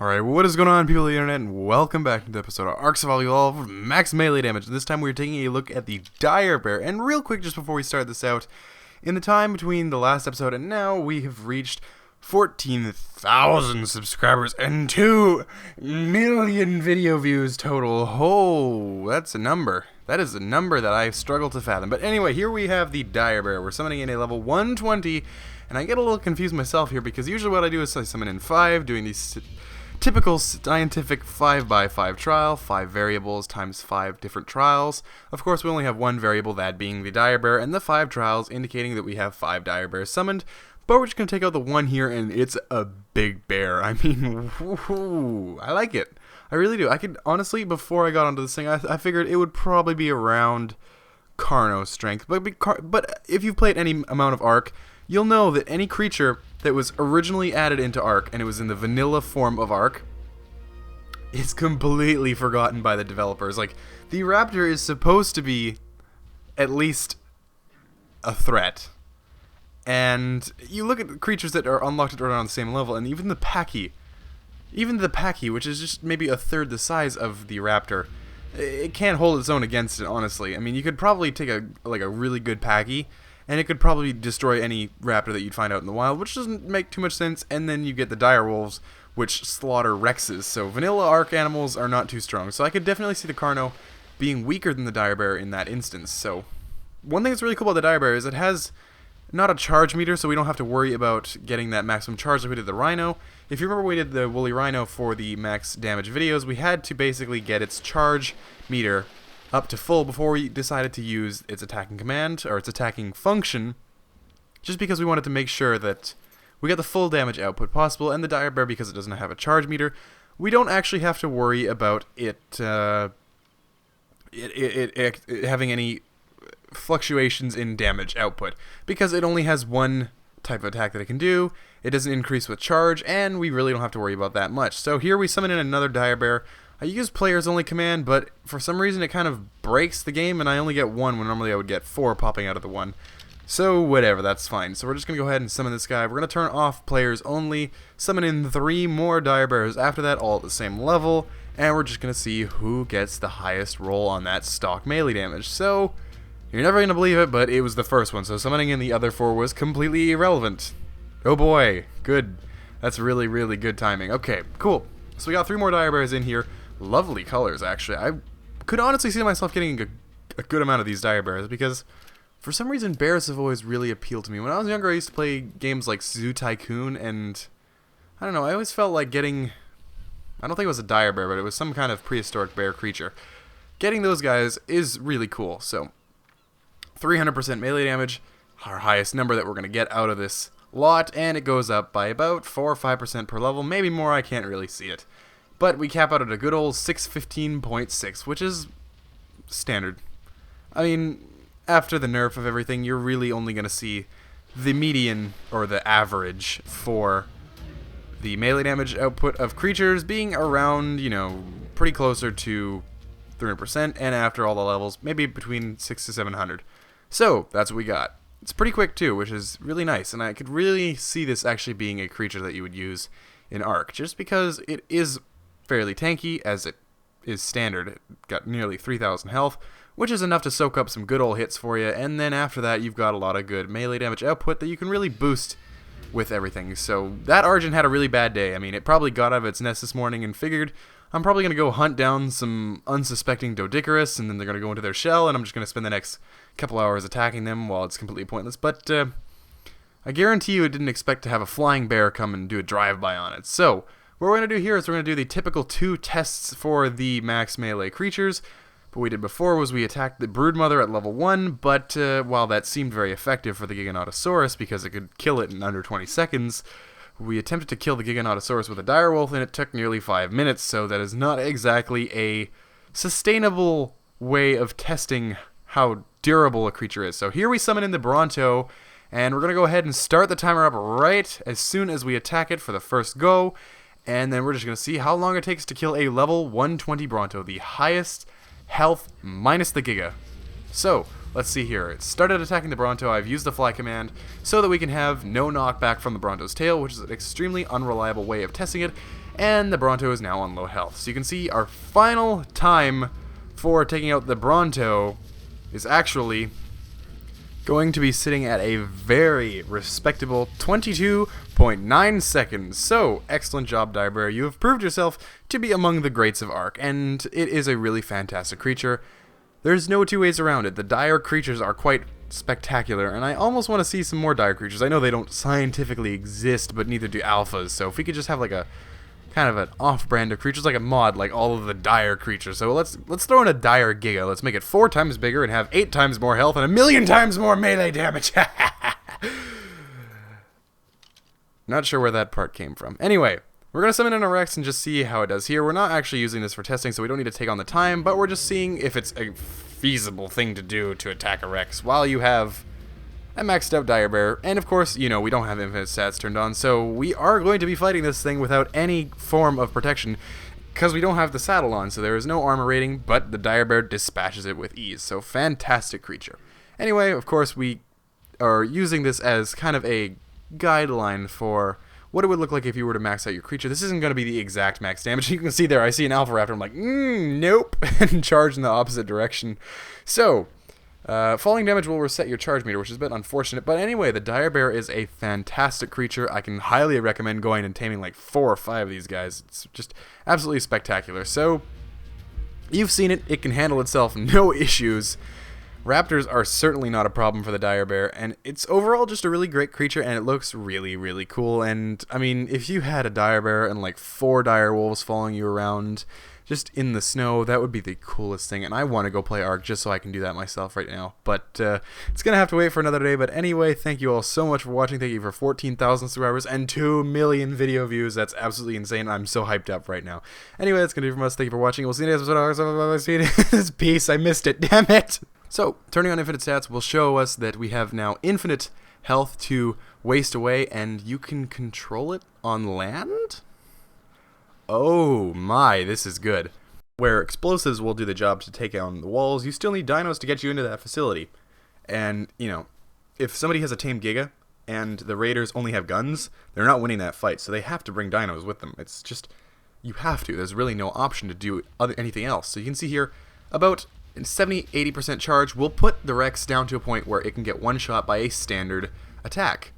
Alright, what is going on, people of the internet, and welcome back to the episode of Arcs of Evolve with max melee damage. This time we're taking a look at the Direbear, and real quick, just before we start this out, in the time between the last episode and now, we have reached 14,000 subscribers and 2 million video views total. Oh, that's a number. That is a number that I struggle to fathom. But anyway, here we have the Direbear. We're summoning in a level 120, and I get a little confused myself here, because usually what I do is I summon in 5, doing these typical scientific 5x5 trial, 5 variables times 5 different trials. Of course, we only have one variable, that being the Direbear, and the 5 trials indicating that we have 5 Direbears summoned. But we're just going to take out the one here, and it's a big bear. I mean, woohoo, I like it. I really do. I could, honestly, before I got onto this thing, I figured it would probably be around Carno strength. But if you've played any amount of Arc, you'll know that any creature that was originally added into Arc, and it was in the vanilla form of Arc, is completely forgotten by the developers. Like, the Raptor is supposed to be at least a threat. And you look at the creatures that are unlocked or on the same level, and even the Paki, which is just maybe a third the size of the Raptor, it can't hold its own against it, honestly. I mean, you could probably take a really good Paki, and it could probably destroy any raptor that you'd find out in the wild, which doesn't make too much sense. And then you get the direwolves, which slaughter Rexes. So vanilla Arc animals are not too strong. So I could definitely see the Carno being weaker than the Direbear in that instance. So one thing that's really cool about the Direbear is it has not a charge meter, so we don't have to worry about getting that maximum charge like we did the Rhino. If you remember, we did the Woolly Rhino for the max damage videos. We had to basically get its charge meter up to full before we decided to use its attacking command, or its attacking function, just because we wanted to make sure that we got the full damage output possible. And the Direbear, because it doesn't have a charge meter, we don't actually have to worry about it having any fluctuations in damage output, because it only has one type of attack that it can do. It doesn't increase with charge, and we really don't have to worry about that much. So here we summon in another Direbear. I use players only command, but for some reason it kind of breaks the game, and I only get 1 when normally I would get 4 popping out of the 1. So whatever, that's fine. So we're just going to go ahead and summon this guy. We're going to turn off players only, summon in 3 more Direbears after that, all at the same level, and we're just going to see who gets the highest roll on that stock melee damage. So you're never going to believe it, but it was the first one, so summoning in the other 4 was completely irrelevant. Oh boy, good. That's really, really good timing. Okay, cool. So we got 3 more Direbears in here. Lovely colors, actually. I could honestly see myself getting a good amount of these Direbears, because for some reason bears have always really appealed to me. When I was younger, I used to play games like Zoo Tycoon, and I don't know, I always felt like getting, I don't think it was a Direbear, but it was some kind of prehistoric bear creature. Getting those guys is really cool. So 300% melee damage, our highest number that we're going to get out of this lot, and it goes up by about 4 or 5% per level, maybe more, I can't really see it. But we cap out at a good old 615.6, which is standard. I mean, after the nerf of everything, you're really only going to see the median, or the average, for the melee damage output of creatures being around, you know, pretty closer to 300%, and after all the levels, maybe between 600 to 700. So, that's what we got. It's pretty quick, too, which is really nice, and I could really see this actually being a creature that you would use in Arc, just because it is fairly tanky, as it is standard. It got nearly 3,000 health, which is enough to soak up some good old hits for you, and then after that you've got a lot of good melee damage output that you can really boost with everything. So that Argent had a really bad day. I mean, it probably got out of its nest this morning and figured, I'm probably going to go hunt down some unsuspecting Doedicurus, and then they're going to go into their shell, and I'm just going to spend the next couple hours attacking them while it's completely pointless. But I guarantee you it didn't expect to have a flying bear come and do a drive-by on it. So what we're going to do here is we're going to do the typical 2 tests for the max melee creatures. What we did before was we attacked the Broodmother at level 1, but while that seemed very effective for the Giganotosaurus because it could kill it in under 20 seconds, we attempted to kill the Giganotosaurus with a direwolf, and it took nearly 5 minutes, so that is not exactly a sustainable way of testing how durable a creature is. So here we summon in the Bronto, and we're going to go ahead and start the timer up right as soon as we attack it for the first go. And then we're just going to see how long it takes to kill a level 120 Bronto, the highest health minus the Giga. So, let's see here. It started attacking the Bronto. I've used the fly command so that we can have no knockback from the Bronto's tail, which is an extremely unreliable way of testing it. and the Bronto is now on low health. So you can see our final time for taking out the Bronto is actually going to be sitting at a very respectable 22.9 seconds. So, excellent job, Direbear. You have proved yourself to be among the greats of Ark, and it is a really fantastic creature. There's no two ways around it. The dire creatures are quite spectacular, and I almost want to see some more dire creatures. I know they don't scientifically exist, but neither do alphas, so if we could just have like a kind of an off-brand of creatures, like a mod, like all of the dire creatures. So let's throw in a dire Giga. Let's make it 4 times bigger and have 8 times more health and 1,000,000 times more melee damage. Not sure where that part came from. Anyway, we're going to summon in a Rex and just see how it does here. We're not actually using this for testing, so we don't need to take on the time, but we're just seeing if it's a feasible thing to do to attack a Rex while you have a maxed out Direbear. And of course, you know, we don't have Infinitestats turned on, so we are going to be fighting this thing without any form of protection because we don't have the saddle on, so there is no armor rating, but the Direbear dispatches it with ease. So fantastic creature. Anyway, of course, we are using this as kind of a guideline for what it would look like if you were to max out your creature. This isn't going to be the exact max damage. You can see there, I see an Alpha Raptor. I'm like, nope, and charge in the opposite direction. So, falling damage will reset your charge meter, which is a bit unfortunate. But anyway, the Direbear is a fantastic creature. I can highly recommend going and taming like 4 or 5 of these guys. It's just absolutely spectacular. So, you've seen it. It can handle itself, no issues. Raptors are certainly not a problem for the Direbear, and it's overall just a really great creature, and it looks really, really cool. And, I mean, if you had a Direbear and like 4 direwolves following you around just in the snow, that would be the coolest thing, and I want to go play Ark just so I can do that myself right now. But it's going to have to wait for another day. But anyway, thank you all so much for watching. Thank you for 14,000 subscribers and 2 million video views. That's absolutely insane. I'm so hyped up right now. Anyway, that's going to do it from us. Thank you for watching. We'll see you next episode. Peace. I missed it. Damn it. So, turning on Infinite Stats will show us that we have now infinite health to waste away, and you can control it on land? Oh my, this is good. Where explosives will do the job to take down the walls, you still need dinos to get you into that facility. And, you know, if somebody has a Tame Giga, and the raiders only have guns, they're not winning that fight, so they have to bring dinos with them. It's just, you have to. There's really no option to do anything else. So you can see here, about 70-80% charge will put the Rex down to a point where it can get one shot by a standard attack.